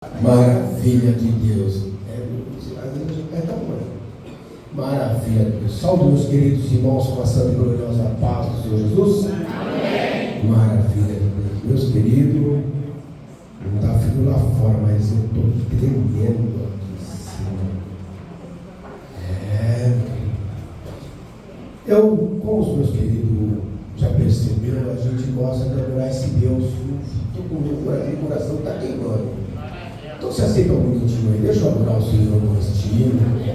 Maravilha de Deus. É tão bom. Maravilha de Deus. Saúde, meus queridos irmãos, com a santa e gloriosa paz do Senhor Jesus. Amém. Maravilha de Deus. Meus queridos, não está frio lá fora, mas eu estou tremendo aqui em cima. Como os meus queridos já perceberam, a gente gosta de adorar esse Deus. Estou com o meu coração está queimando. Então se aceita um minutinho aí, deixa eu adorar o Senhor com esse hino. E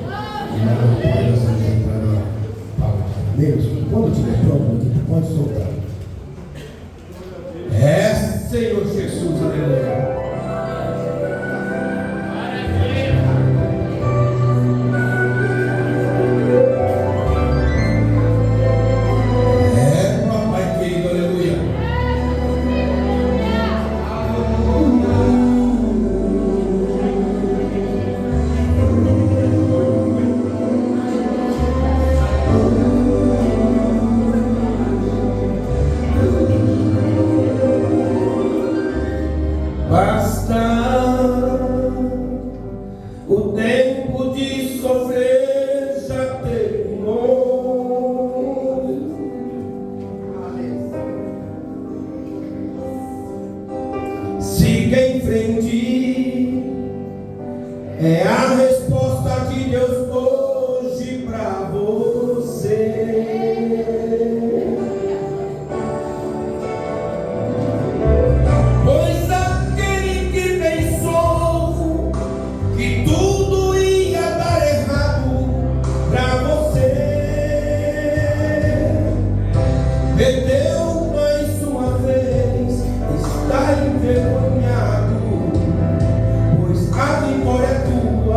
nós vamos entrar na palavra de Deus. Quando estiver pronto, pode soltar. Senhor Jesus, aleluia. Pois a vitória é tua.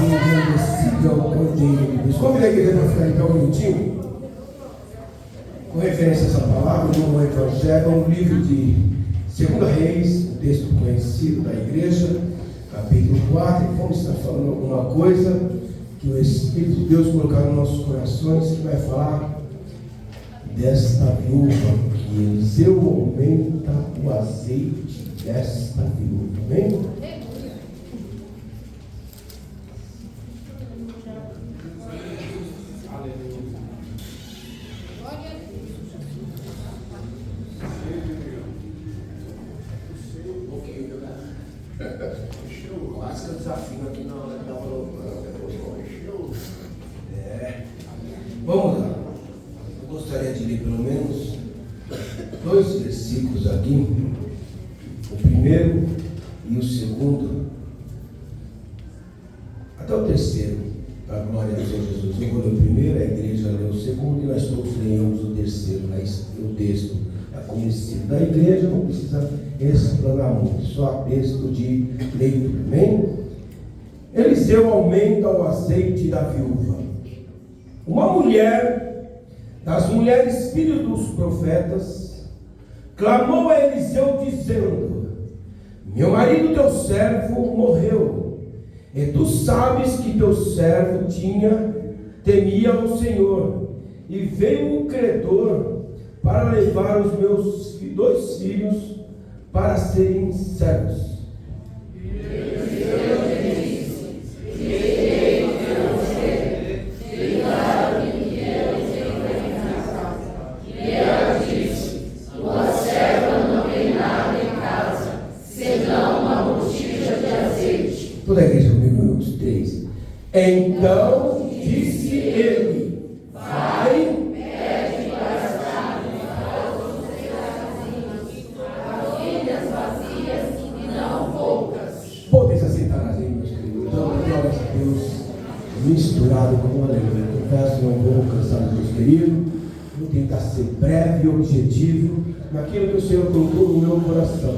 engrandecido é o Cordeiro de Deus. Convida a igreja para ficar então um minutinho. Com referência a essa palavra, no Evangelho, um livro de 2 Reis, um texto conhecido da igreja, capítulo 4, e como está falando alguma coisa que o Espírito de Deus colocar nos nossos corações, que vai falar desta viúva, que Eliseu aumenta o azeite desta viúva. Amém? Quase que eu desafio aqui na hora que estava louvando. Vamos lá. Eu gostaria de ler pelo menos 2 versículos aqui. O primeiro e o segundo. Até o terceiro. Para a glória do Senhor Jesus. Eu vou ler o primeiro, a igreja lê o segundo e nós todos leamos o terceiro. O texto é conhecido da igreja, não precisa explanar muito, só texto de leitura. Amém? Eliseu aumenta o azeite da viúva. Uma mulher das mulheres filhas dos profetas clamou a Eliseu dizendo: meu marido teu servo morreu, e tu sabes que teu servo temia o Senhor, e veio um credor para levar os meus 2 filhos para serem servos. Toda a igreja comigo, os 3. Então disse ele: vai, pede para vasilhas vazias e não poucas. Podeis assentar as meus queridos. Então, glória a Deus, misturado com alegria. Confesso, não vou cansar meus queridos. Vou tentar ser breve e objetivo naquilo que o Senhor colocou no meu coração.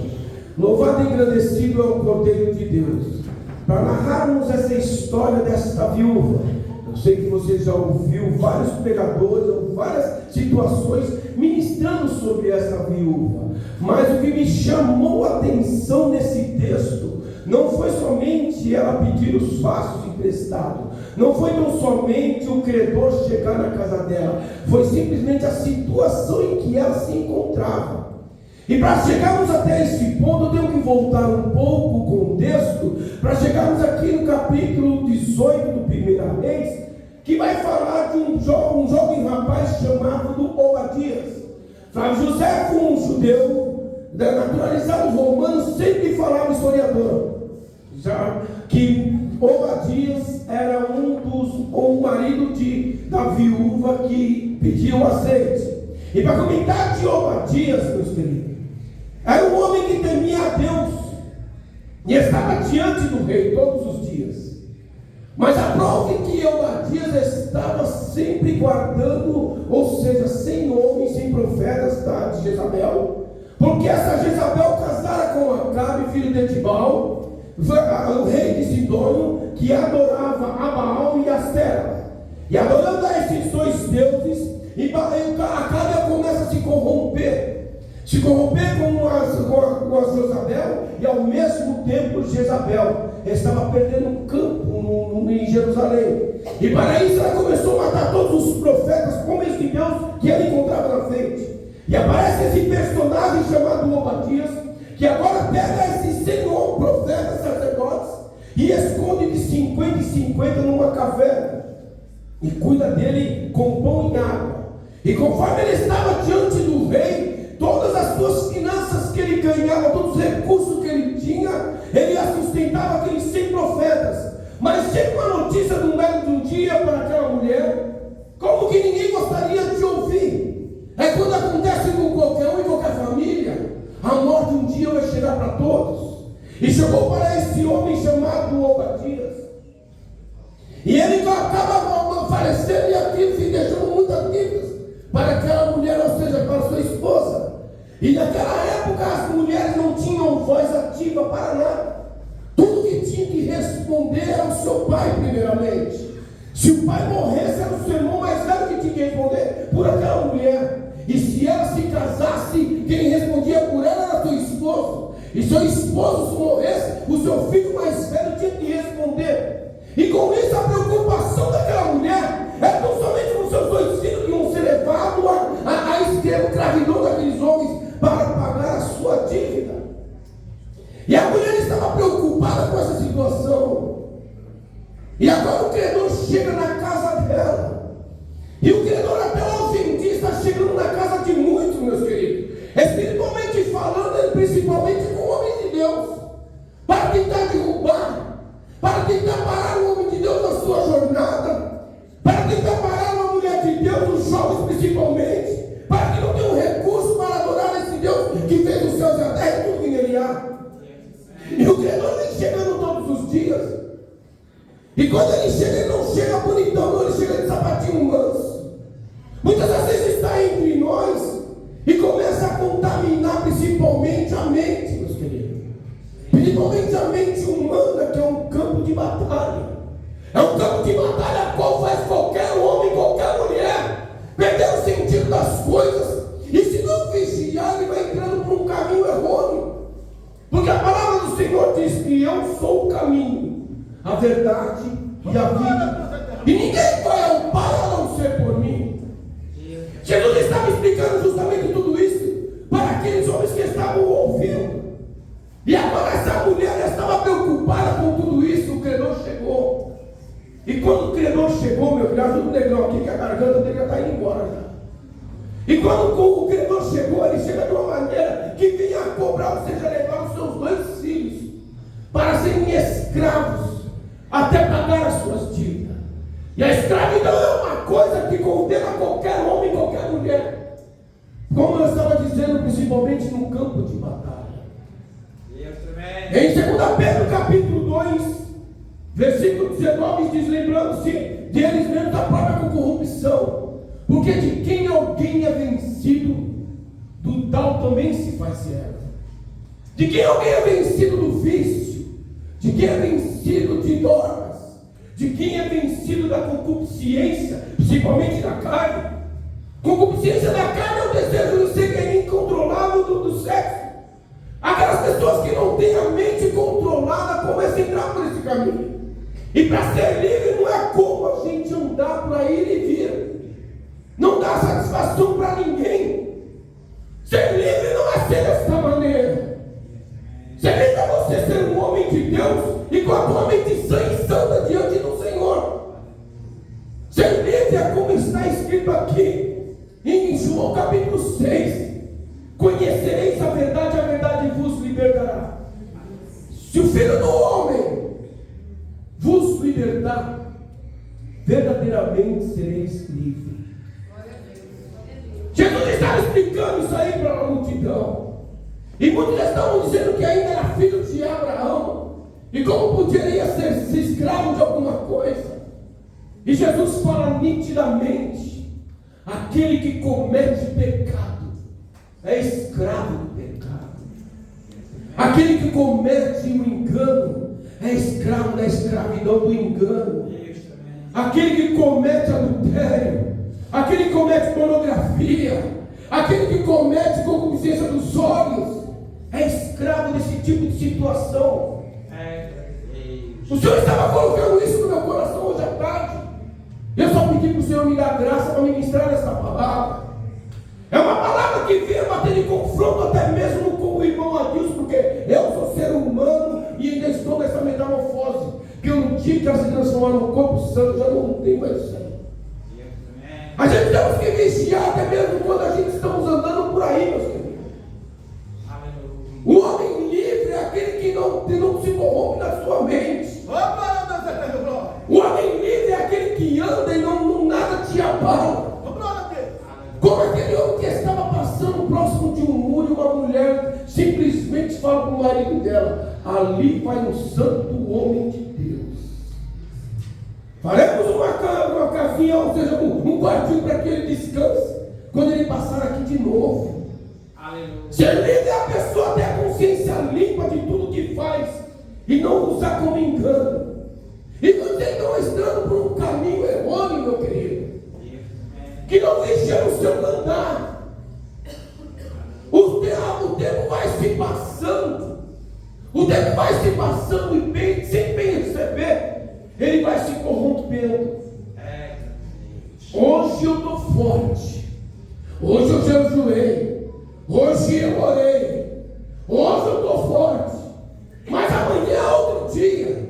Louvado e engrandecido é o Cordeiro de Deus. Para narrarmos essa história desta viúva, eu sei que você já ouviu vários pregadores, várias situações ministrando sobre essa viúva, mas o que me chamou a atenção nesse texto não foi somente ela pedir os vasos emprestados, não foi tão somente o credor chegar na casa dela, foi simplesmente a situação em que ela se encontrava. E para chegarmos até esse ponto, eu tenho que voltar um pouco o contexto, para chegarmos aqui no capítulo 18 do 1 Reis, que vai falar de um jovem rapaz chamado Obadias. José foi um judeu naturalizado romano, sempre falava historiador, já que Obadias era o marido da viúva que pediu azeite. E para comentar de Obadias, meus queridos, era um homem que temia a Deus e estava diante do rei todos os dias. Mas a prova é que Obadias estava sempre guardando, ou seja, sem homens, sem profetas de Jezabel, porque essa Jezabel casara com Acabe, filho de Etibal, o rei de Sidônio, que adorava a Baal e a Astera. E adorando a esses 2 deuses, e Acabe começa a se corromper com a Jezabel, e ao mesmo tempo Jezabel estava perdendo campo em Jerusalém, e para isso ela começou a matar todos os profetas, homens de Deus que ela encontrava na frente. E aparece esse personagem chamado Obadias, que agora pega esses 100 profetas, sacerdotes, e esconde de 50 em 50 numa caverna, e cuida dele com pão e água. E conforme ele estava diante do rei, todas as suas finanças que ele ganhava, todos os recursos que ele tinha, ele sustentava aqueles 100 profetas. Mas chega uma notícia de um dia para aquela mulher, como que ninguém gostaria de ouvir. É quando acontece com qualquer um e qualquer família, a morte um dia vai chegar para todos. E chegou para esse homem chamado Obadias, e ele acaba falecendo e aquilo se deixando muitas dívidas para aquela mulher, ou seja, para sua esposa. E naquela época as mulheres não tinham voz ativa para nada. Tudo que tinha que responder ao seu pai primeiramente. Se o pai morresse, era o seu irmão mais velho que tinha que responder por aquela mulher. E se ela se casasse, quem respondia por ela era seu esposo. E seu esposo, se morresse, o seu filho mais velho tinha que responder. E com isso, a preocupação daquela mulher é não somente com seus dois filhos que iam ser levados a escravidão daqueles homens para pagar a sua dívida. E a mulher estava preocupada com essa situação. E agora o credor chega na casa dela. E o credor até hoje em dia está chegando na casa de muitos, meus queridos. Espiritualmente falando, principalmente com homens de Deus. Para tentar derrubar, para tentar parar o homem de Deus na sua jornada, para tentar parar uma mulher de Deus, os jovens principalmente, para que não tenham recurso para adorar esse Deus que fez os céus e a terra e tudo que nele há. E o credor vem chegando todos os dias. E quando ele chega, ele não chega bonitão, não, ele chega de sapatinho manso. Muitas das vezes está entre nós e começa a contaminar principalmente a mente, meus queridos. Principalmente a mente humana, que é um campo de batalha. É um campo de batalha a qual faz qualquer homem, qualquer mulher perder o sentido das coisas. E se não vigiar, ele vai entrando por um caminho errôneo. Porque a palavra do Senhor diz que eu sou o caminho, a verdade e a vida. E ninguém vai ao Pai a não ser por mim. Jesus estava explicando justamente tudo isso para aqueles homens que estavam ouvindo. E agora essa mulher estava preocupada com tudo isso. O credor chegou. E quando o credor chegou, meu filho, ajuda o negrão aqui que a garganta dele já está indo embora já. E quando o credor chegou, ele chega de uma maneira que vinha a cobrar, ou seja, levar os seus dois filhos para serem escravos até pagar as suas dívidas. E a escravidão é uma coisa que condena qualquer homem, qualquer mulher. Como eu estava dizendo, principalmente no campo de batalha. Em 2 Pedro capítulo 2, versículo 19, diz: lembrando-se deles mesmos da própria corrupção. Porque de quem alguém é vencido, do tal também se faz servo. De quem alguém é vencido do vício, de quem é vencido de drogas, de quem é vencido da concupiscência, principalmente da carne. Concupiscência da carne é o desejo de ser incontrolável do sexo. Aquelas pessoas que não têm a mente controlada começam a entrar por esse caminho. E para ser livre não é como a gente andar por aí e vir. Não dá satisfação para ninguém. Ser livre não é ser desta maneira. Ser livre é você ser um homem de Deus e com a tua mente sã e santa diante do Senhor. Ser livre é como está escrito aqui em João capítulo 6. Conhecereis a verdade vos libertará. Se o Filho do Homem vos libertar, verdadeiramente sereis livres. Jesus estava explicando isso aí para a multidão. E muitos estavam dizendo que ainda era filho de Abraão. E como poderia ser escravo de alguma coisa? E Jesus fala nitidamente: aquele que comete pecado é escravo do pecado. Aquele que comete o engano é escravo da escravidão do engano. Aquele que comete adultério, aquele que comete pornografia, aquele que comete concupiscência dos olhos, é escravo desse tipo de situação. O Senhor estava colocando isso no meu coração hoje à tarde. Eu só pedi para o Senhor me dar graça para ministrar essa palavra. É uma palavra que vem bater em confronto até mesmo com o irmão Adilson, porque eu sou ser humano e ainda estou nessa metamorfose, que um dia que ela se transformar no corpo santo, já não tem mais sangue. A gente temos que vigiar até mesmo quando a gente estamos andando por aí, meus queridos. O homem livre é aquele que não se corrompe na sua mente. O homem livre é aquele que anda e não nada te abala. Como aquele homem que estava passando próximo de um muro e uma mulher simplesmente fala para o marido dela: ali vai um santo homem de Deus. Faremos uma casinha, ou seja, um quartinho para que ele descanse quando ele passar aqui de novo. Aleluia. Ser livre é a pessoa ter a consciência limpa de tudo que faz e não usar como engano. E você estão entrando por um caminho errôneo, meu querido, que não vigia o seu andar. O tempo vai se passando. O tempo vai se passando e bem, sem perceber, ele vai se corrompendo. Hoje eu estou forte. Hoje eu jejuei. Hoje eu orei. Hoje eu estou forte. Mas amanhã é outro dia.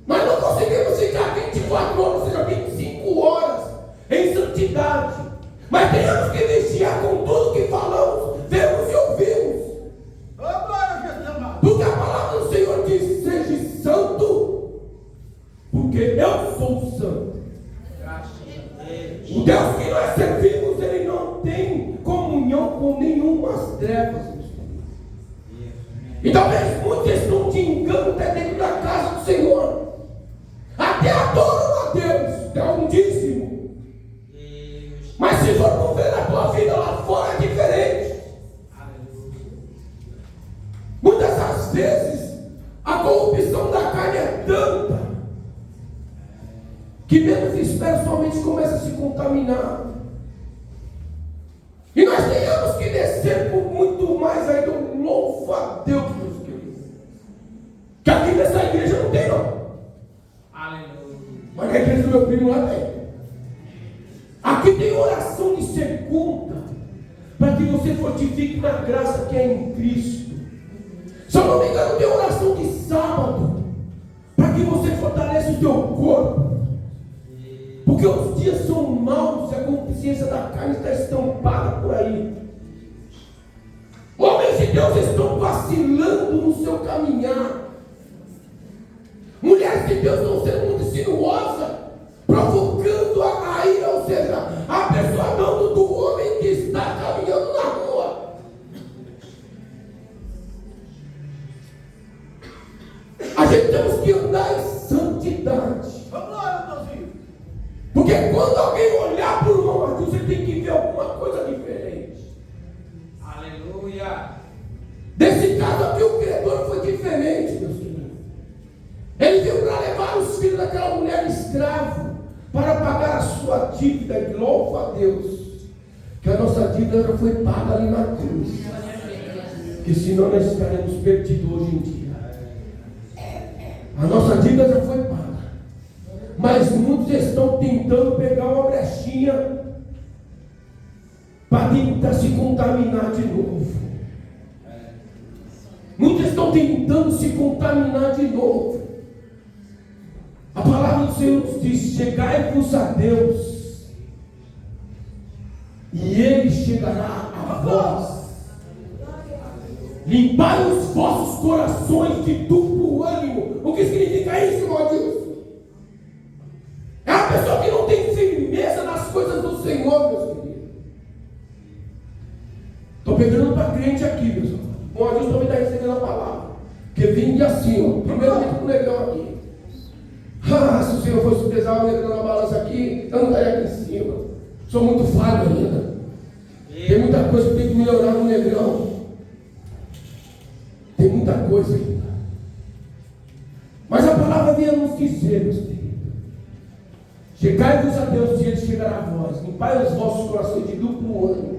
Nós não conseguimos ficar 24 horas, ou seja, 25 horas em santidade. Mas temos que vigiar com tudo que falamos, vemos e ouvimos. Porque a palavra do Senhor diz: seja santo, porque eu sou santo. O Deus que nós servimos, ele não tem comunhão com nenhumas trevas. E talvez muitos estão te enganando até dentro da casa do Senhor. Até adoram a Deus, dão um dízimo. Mas se for ver a tua vida lá fora é diferente. Muitas das vezes a corrupção da carne é tanta que menos espera somente começa a se contaminar. E nós tenhamos que descer por muito mais ainda. Louvo a Deus, meus queridos, que aqui nessa igreja não tem, não. Aleluia. Mas na igreja do meu primo lá tem. Aqui tem oração de segunda, para que você fortifique na graça que é em Cristo. Se eu não me engano, tem oração de sábado, para que você fortaleça o teu corpo. Porque os dias são maus e a consciência da carne está estampada por aí. Homens de Deus estão vacilando no seu caminhar. Mulheres de Deus estão sendo muito sinuosas, provocando a ira, ou seja, a persuasão do homem que está caminhando na rua. A gente temos que andar em santidade. Porque quando alguém olhar para o irmão Marcos, você tem que ver alguma coisa diferente. Aleluia. Desse caso aqui, o credor foi diferente, meus queridos. Ele veio para levar os filhos daquela mulher escravo para pagar a sua dívida. E louva a Deus que a nossa dívida já foi paga ali na cruz. Que senão nós estaremos perdidos hoje em dia. A nossa dívida já foi paga. Mas muitos estão tentando pegar uma brechinha para tentar se contaminar de novo. Muitos estão tentando se contaminar de novo. A palavra do Senhor nos diz: chegai-vos a Deus, e Ele chegará a vós. Limpai os vossos corações de duplo ânimo. O que significa isso, irmão Deus? É a pessoa que não tem firmeza nas coisas do Senhor, meus queridos. Estou pegando para crente aqui, pessoal. Bom, a gente também está recebendo a palavra. Porque vem assim, ó. Primeiramente para o negrão aqui. Se o Senhor fosse pesar o negrão na balança aqui, eu não estaria aqui em cima. Sou muito falho ainda. Tem muita coisa que tem que melhorar no negrão. Tem muita coisa ainda. Mas a palavra vem a nos dizer, meus queridos: chegai-vos a Deus, e Ele chegará a vós. Limpai os vossos corações de duplo ânimo.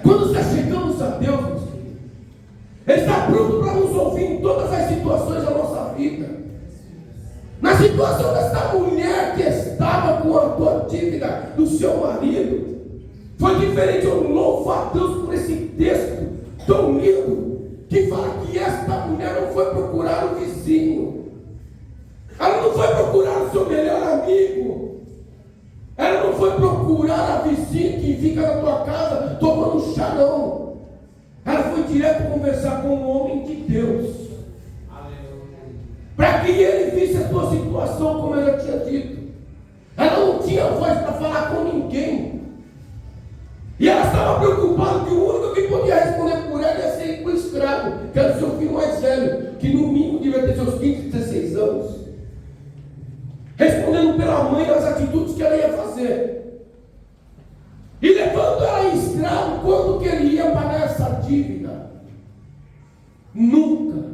Quando nós chegamos a Deus, meus queridos, Ele está pronto para nos ouvir em todas as situações da nossa vida. Na situação dessa mulher que estava com a tua dívida do seu marido, foi diferente. Eu louvo a Deus por esse texto tão lindo, que fala que esta mulher não foi procurar o vizinho. Ela não foi procurar o seu melhor amigo. Ela não foi procurar a vizinha que fica na tua casa tomando chá, não. Ela foi direto conversar com um homem de Deus. Para que ele visse a tua situação, como eu já tinha dito. Ela não tinha voz para falar com ninguém. E ela estava preocupada que o único que podia responder por ela ia ser o escravo, que era o seu filho mais velho, que no mínimo devia ter seus 15, 16 anos. Respondendo pela mãe as atitudes que ela ia fazer. E levando ela em escravo, quando que ele ia pagar essa dívida? Nunca.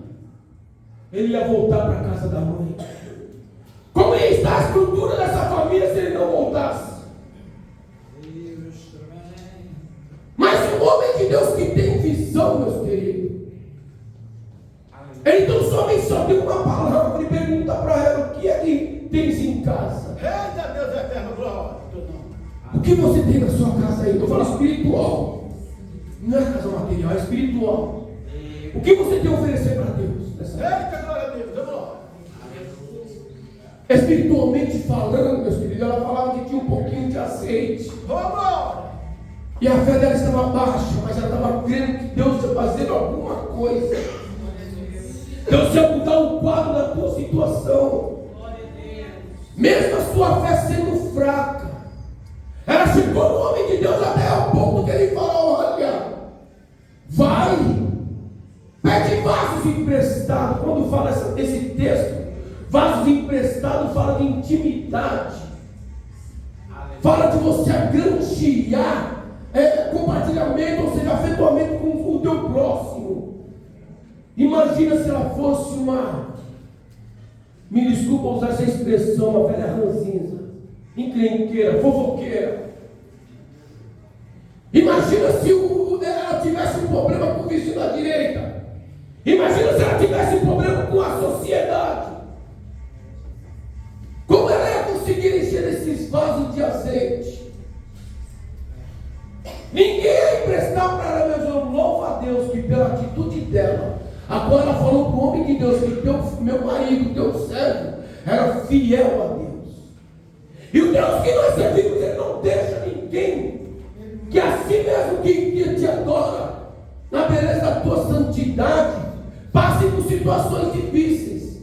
ele ia voltar para a casa da mãe. Como ia estar a estrutura dessa família se ele não voltasse? Mas o homem de Deus que tem visão, meus queridos, ele não somente só tem uma palavra e pergunta para ela: o que é que tens em casa? Eita Deus eterno, glória. O que você tem na sua casa aí? Eu falo espiritual. Não é casa material, é espiritual. O que você tem a oferecer para Deus? Eita, glória a Deus, glória. Espiritualmente falando, meus queridos, ela falava que tinha um pouquinho de azeite. Vamos! E a fé dela estava baixa, mas ela estava crendo que Deus ia fazer alguma coisa. Deus ia mudar o quadro da tua situação. Mesmo a sua fé sendo fraca, ela chegou no homem de Deus até o ponto que ele falou: olha, vai, pede vasos emprestados. Quando fala esse texto, vasos emprestados fala de intimidade, fala de você granjear compartilhamento, ou seja, afetuamento com o teu próximo. Imagina se ela fosse me desculpa usar essa expressão, uma velha ranzinza, encrenqueira, fofoqueira. Imagina se ela tivesse um problema com o vizinho da direita. Imagina se ela tivesse um problema com a sociedade. Como ela ia conseguir encher esses vasos de azeite? Ninguém ia emprestar para ela, mas eu louvo a Deus que pela atitude dela, agora ela falou para o homem de Deus que meu marido, teu servo, era fiel a Deus. E o Deus que nós servimos, ele não deixa ninguém que assim mesmo que te adora, na beleza da tua santidade, passe por situações difíceis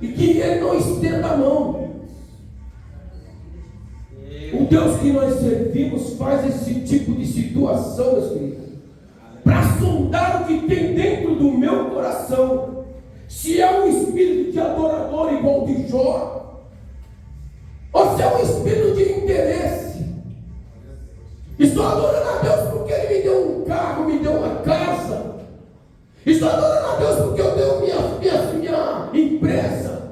e que ele não estenda a mão. O Deus que nós servimos faz esse tipo de situação, meus queridos, para sondar o que tem dentro do meu coração. Se é um espírito de adorador igual de Jó, ou se é um espírito de interesse. Estou adorando a Deus porque Ele me deu um carro, me deu uma casa. Estou adorando a Deus porque eu dei minha empresa.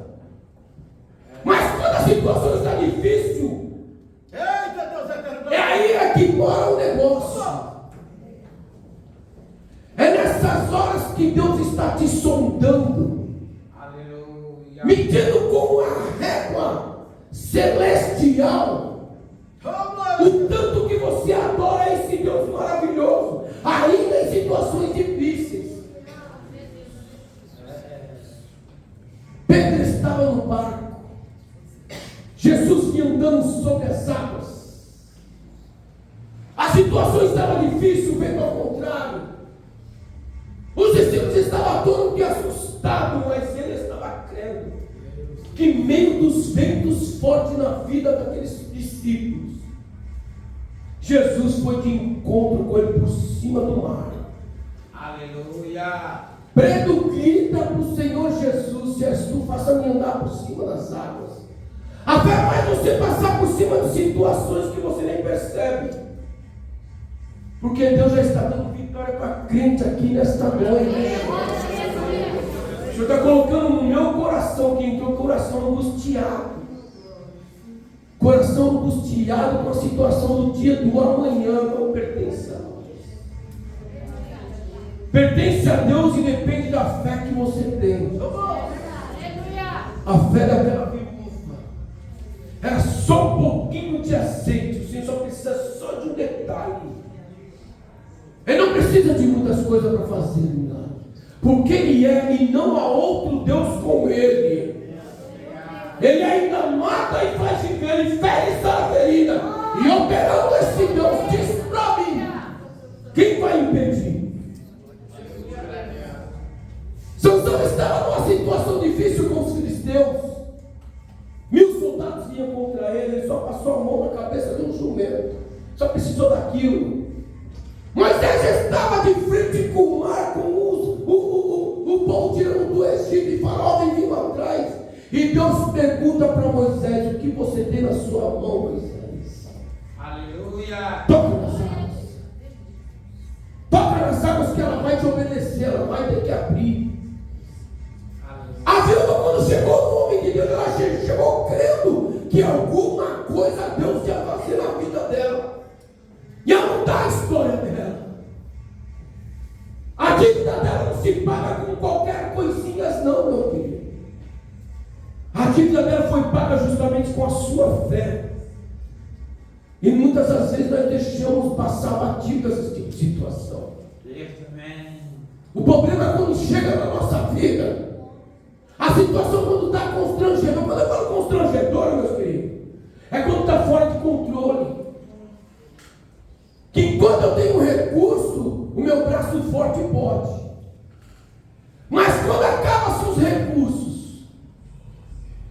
Mas quando a situação está difícil, é aí que mora o negócio. É nessas horas que Deus está te sondando. Aleluia. Medindo com a régua celestial o tanto que você adora esse Deus maravilhoso, ainda em situações difíceis. Pedro estava no barco, Jesus vinha andando sobre as águas. A situação estava difícil, o vento ao contrário. Os discípulos estavam atônitos e assustados, mas ele estava crendo que, meio dos ventos fortes na vida daqueles discípulos, Jesus foi de encontro com ele por cima do mar. Aleluia! Pedro grita para o Senhor Jesus: se és tu, faça-me andar por cima das águas. A fé faz você passar por cima de situações que você nem percebe. Porque Deus já está dando vitória para crente aqui nesta noite. O Senhor está colocando no meu coração, que entrou o coração angustiado. Coração angustiado com a situação do dia do amanhã, não pertence a nós. Pertence a Deus e depende da fé que você tem. A fé daquela viúva era só um pouquinho de azeite. O Senhor só precisa só de um detalhe. Ele não precisa de muitas coisas para fazer milagre, porque Ele é e não há outro Deus como Ele. Ele ainda mata e faz viver, e fere essa ferida. E operando esse Deus, diz para mim: quem vai impedir? Sansão estava numa situação difícil com os filisteus. 1000 soldados vinham contra ele. Ele só passou a mão na cabeça de um jumento. Só precisou daquilo. Moisés estava de frente com o mar, com o povo tirando do Egito, e Faraó vem vindo atrás. E Deus pergunta para Moisés: o que você tem na sua mão, Moisés? Aleluia! Toca nas águas. Toca nas águas que ela vai te obedecer, ela vai ter que abrir. que alguma coisa Deus ia fazer na vida dela. E ela não dá a história dela. A dívida dela não se paga com qualquer coisinhas não, meu querido. A dívida dela foi paga justamente com a sua fé. E muitas das vezes nós deixamos passar batidas esse tipo de situação. O problema é quando chega na nossa vida. A situação quando está constrangedora. Quando eu falo constrangedora, meus queridos, é quando está fora de controle. Que enquanto eu tenho recurso, o meu braço forte pode. Mas quando acabam-se os recursos,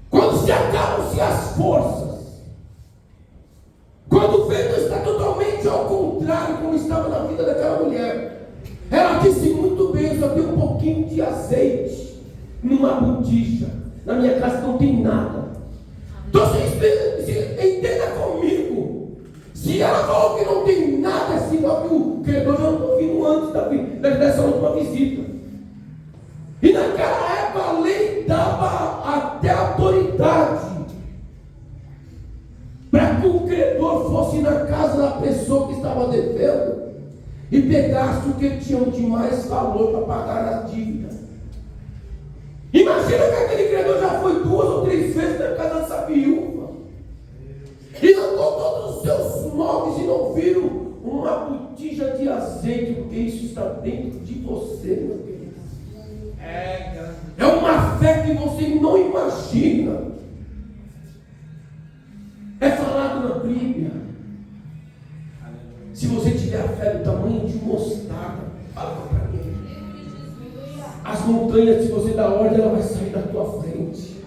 quando se acabam-se as forças, quando o vento está totalmente ao contrário, como estava na vida daquela mulher, ela disse muito bem: eu só tenho um pouquinho de azeite numa botija, na minha casa não tem nada. Então entenda comigo. Se ela falou que não tem nada, é sinal que o credor já não está vindo antes dessa última visita. E naquela época a lei dava até autoridade para que o credor fosse na casa da pessoa que estava devendo e pegasse o que tinham de mais valor para pagar a dívida. Imagina que aquele credor já foi 2 ou 3 vezes na casa dessa viúva e andou todos os seus móveis e não viram uma botija de azeite, porque isso está dentro de você, meu querido. É uma fé que você não imagina. É falado na Bíblia. Se você tiver a fé do tamanho de mostarda, fala para mim. As montanhas, se você dá ordem, ela vai sair da tua frente.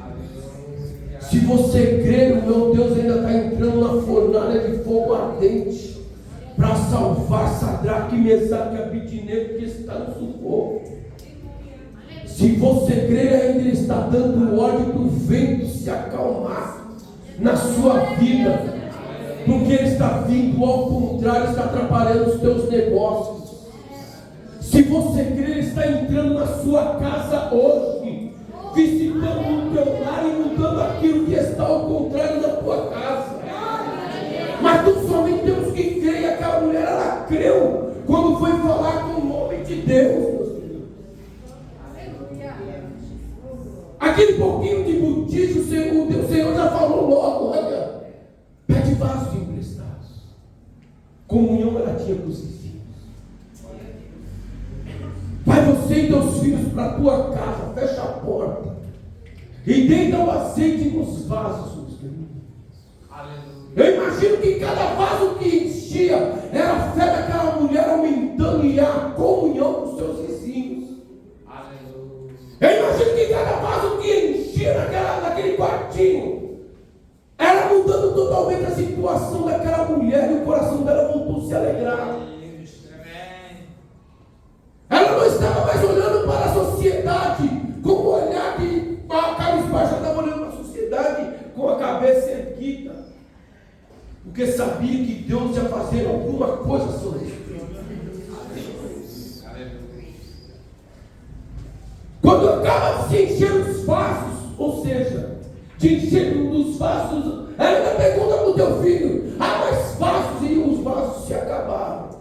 Se você crer, o meu Deus ainda está entrando na fornalha de fogo ardente para salvar Sadraque, Mesaque e Abednego que está no sufoco. Se você crer, ainda Ele está dando ordem para o vento se acalmar na sua vida, porque Ele está vindo ao contrário, está atrapalhando os teus negócios. Se você crer, Ele está entrando na sua casa hoje, visitando o teu lar e mudando aquilo que está ao contrário da tua casa. Mas nós somente temos que crer, e aquela mulher, ela creu quando foi falar com o nome de Deus. Aquele pouquinho de botija, o Senhor já falou logo: olha, pede vasos emprestados. Comunhão ela tinha com os vizinhos. Vai você e teus filhos para a tua casa, fecha a porta e deita o azeite nos vasos, meus queridos. Eu imagino que cada vaso que enchia era a fé daquela mulher aumentando e a comunhão com os seus vizinhos. Eu imagino que cada vaso que enchia naquele quartinho era mudando totalmente a situação daquela mulher, e o coração dela voltou a se alegrar. Ela não estava mais olhando para a sociedade com o olhar de Carlos Baixo, estava olhando para a sociedade com a cabeça erguida, porque sabia que Deus ia fazer alguma coisa sobre isso. Quando acaba de se encher os vasos, ou seja, de encher os vasos, ela ainda pergunta para o teu filho: mais vasos? E os vasos se acabaram.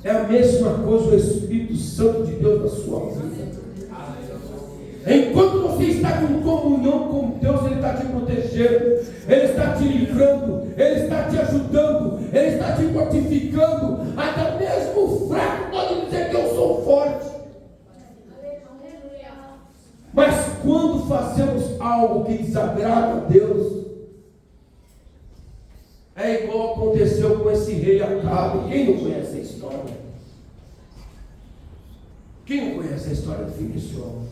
É a mesma coisa o Espírito Santo de Deus na sua vida. Enquanto você está com comunhão com Deus, Ele está te protegendo, Ele está te livrando, Ele está te ajudando, Ele está te fortificando. Até mesmo o fraco pode dizer que eu sou forte. Mas quando fazemos algo que desagrada a Deus, é igual aconteceu com esse rei Acabe. Quem não conhece a história? Quem não conhece a história do fim desse homem?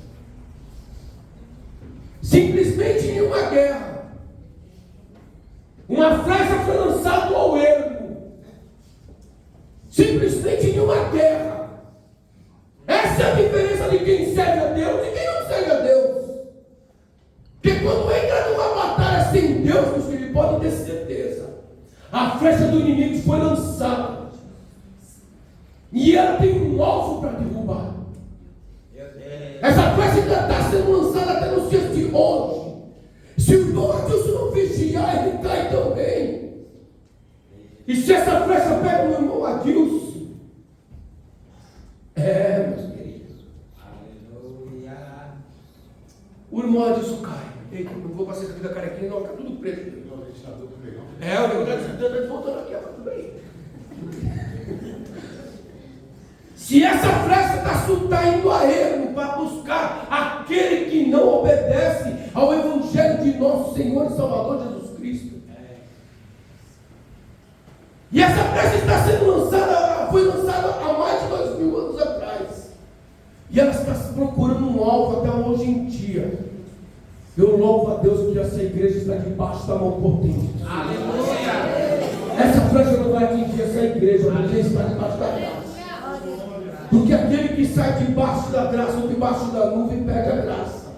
Simplesmente em uma guerra, uma flecha foi lançada ao ermo. Simplesmente em uma guerra. Essa é a diferença de quem serve a Deus e quem não serve a Deus. Porque quando entra numa batalha sem Deus, ele pode ter certeza, a flecha do inimigo foi lançada e ela tem um alvo para derrubar. Essa flecha ainda está sendo lançada até nos dias de hoje. Se o irmão Adilson não vigiar, ele cai também. E se essa flecha pega no irmão Adilson, meus queridos, o irmão Adilson cai. Eita, não vou passar essa vida carequinha, não, fica tudo preto. Não, a gente está tudo legal. O negócio está voltando aqui, mas tudo bem. Se essa flecha está indo a ermo para buscar aquele que não obedece ao Evangelho de nosso Senhor e Salvador Jesus Cristo. E essa flecha está sendo lançada, foi lançada há mais de 2000 anos atrás. E ela está procurando um alvo até hoje em dia. Eu louvo a Deus que essa igreja está debaixo da mão potente. Aleluia! Essa flecha não vai atingir essa igreja, porque está debaixo da graça. Porque aquele que sai debaixo da graça ou debaixo da nuvem perde a graça.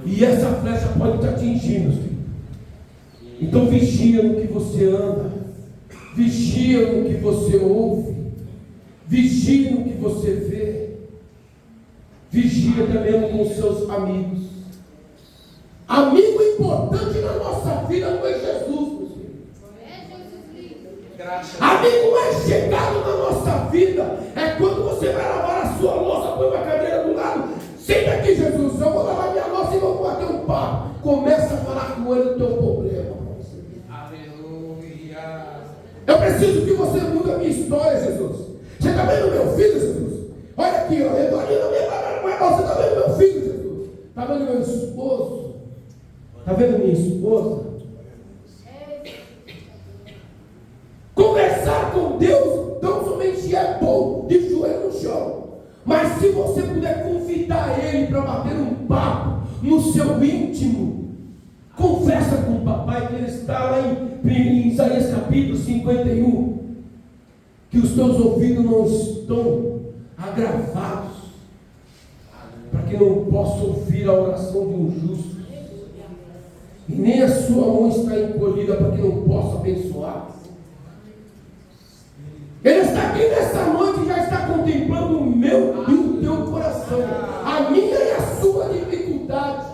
E essa flecha pode te atingir, meus filhos. Então vigia no que você anda, vigia no que você ouve, vigia no que você vê, vigia também com os seus amigos. Amigo importante na nossa vida não é Jesus, meus filhos. Amigo mais chegado na nossa vida é quando você vai lavar a sua louça, põe uma cadeira do lado, senta aqui, Jesus, eu vou lavar minha louça e vou bater um papo. Começa a falar com ele do teu problema. Aleluia. Eu preciso que você mude a minha história, Jesus. Você está vendo meu filho, Jesus? Olha aqui, ó, eu estou ali na minha barra, mas você está vendo meu filho, Jesus? Está vendo meu esposo? Está vendo minha esposa? Conversar com Deus não somente é bom de joelho no chão, mas se você puder convidar Ele para bater um papo no seu íntimo, conversa com o papai, que Ele está lá em Isaías capítulo 51, que os teus ouvidos não estão agravados, para que não possa ouvir a oração de um justo, e nem a sua mão está encolhida para que não possa abençoar. Ele está aqui nessa noite e já está contemplando o meu e o teu coração, a minha e a sua dificuldade.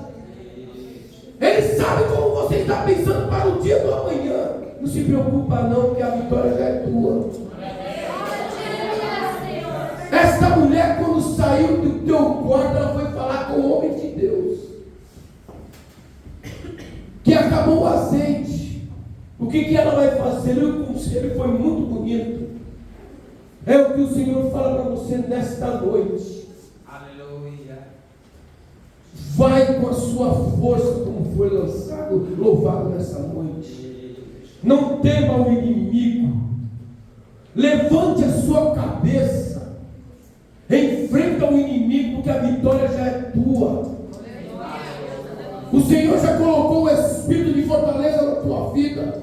Ele sabe como você está pensando para o dia do amanhã. Não se preocupa não, porque a vitória já é tua. Esta mulher, quando saiu do teu quarto, ela foi falar com o homem de Deus, que acabou o azeite. O que ela vai fazer? O conselho foi muito bonito. É o que o Senhor fala para você nesta noite. Aleluia. Vai com a sua força, como foi lançado, louvado nessa noite. Não tema o inimigo. Levante a sua cabeça. Enfrenta o inimigo, porque a vitória já é tua. O Senhor já colocou o espírito de fortaleza na tua vida,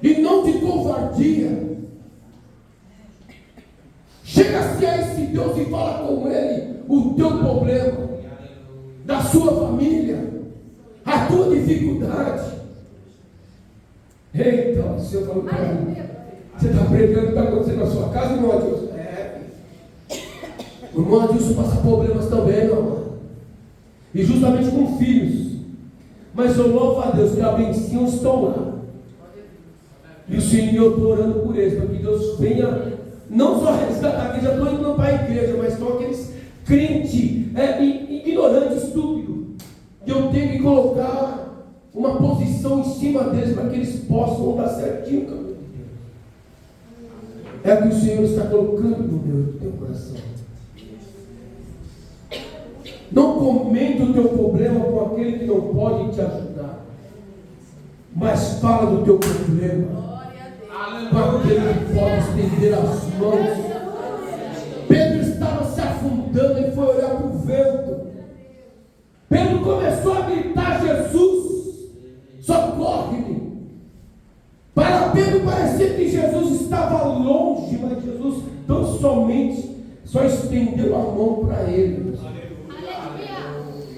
e não de covardia. Chega-se a esse Deus e fala com Ele o teu problema, da sua família, a tua dificuldade. Eita, o Senhor falou para mim: você está pregando o que está acontecendo na sua casa, irmão Adilson? O irmão Adilson passa problemas também, meu irmão, e justamente com filhos. Mas eu louvo a Deus que abençoos estão lá. E o Senhor, eu estou orando por eles, para que Deus venha, não só resgatar, que já estou indo para a igreja, mas estão aqueles crentes ignorantes, estúpidos, que eu tenho que colocar uma posição em cima deles, para que eles possam andar certinho o caminho de Deus. É o que o Senhor está colocando no meu e no teu coração. Não comente o teu problema com aquele que não pode te ajudar, mas fala do teu problema com aquele que pode estender as mãos. Pedro estava se afundando e foi olhar para o vento. Pedro começou a gritar: Jesus, socorre-me. Para Pedro parecia que Jesus estava longe, mas Jesus tão somente só estendeu a mão para ele.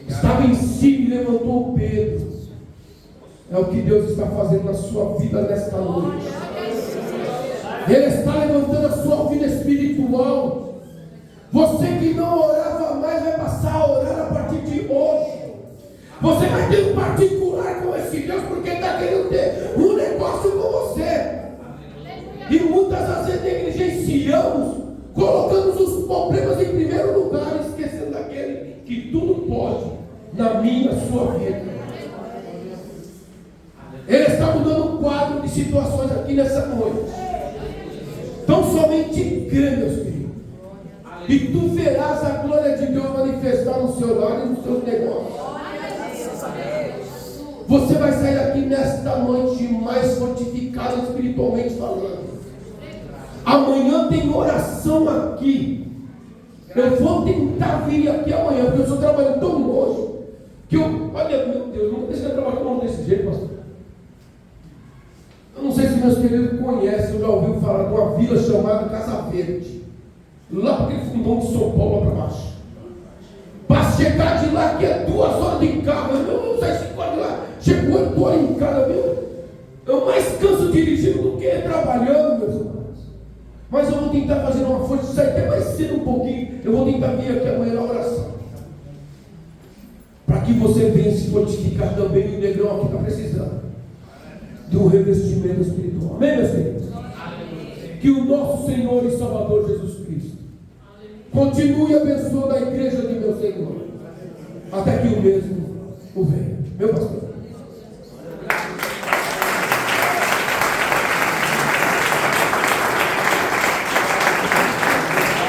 Estava em cima e levantou Pedro. É o que Deus está fazendo na sua vida nesta noite. Ele está levantando a sua vida espiritual. Você que não orava mais vai passar a orar a partir de hoje. Você vai ter um particular com esse Deus, porque está está querendo ter um negócio com você. E muitas vezes negligenciamos, colocamos os problemas em primeiro lugar, esquecendo daquele que tudo pode na minha, sua vida. Ele está mudando um quadro de situações aqui nessa noite. Então somente crê, meus queridos, e tu verás a glória de Deus manifestar no seu lar e nos seus negócios. Você vai sair daqui nesta noite mais fortificado espiritualmente falando. Amanhã tem oração aqui. Eu vou tentar vir aqui amanhã, porque eu estou trabalhando tão longe que eu, olha, meu Deus, nunca pensei trabalhando desse jeito, pastor. Eu não sei se meus queridos conhecem, eu já ouvi falar de uma vila chamada Casa Verde, lá para aquele fundão de São Paulo, lá para baixo. Para chegar de lá, que é 2 horas de carro, eu não sei 5 horas de lá, chego 8 horas em casa, eu mais canso dirigindo do que trabalhando, meus irmãos. Mas eu vou tentar fazer uma força, sair até mais cedo um pouquinho, eu vou tentar vir aqui amanhã na oração, para que você venha se fortificar também, e o negrão aqui está precisando de um revestimento espiritual. Amém, meus queridos? Que o nosso Senhor e Salvador Jesus Cristo continue abençoando a igreja de meu Senhor, até que o mesmo o venha. Meu pastor.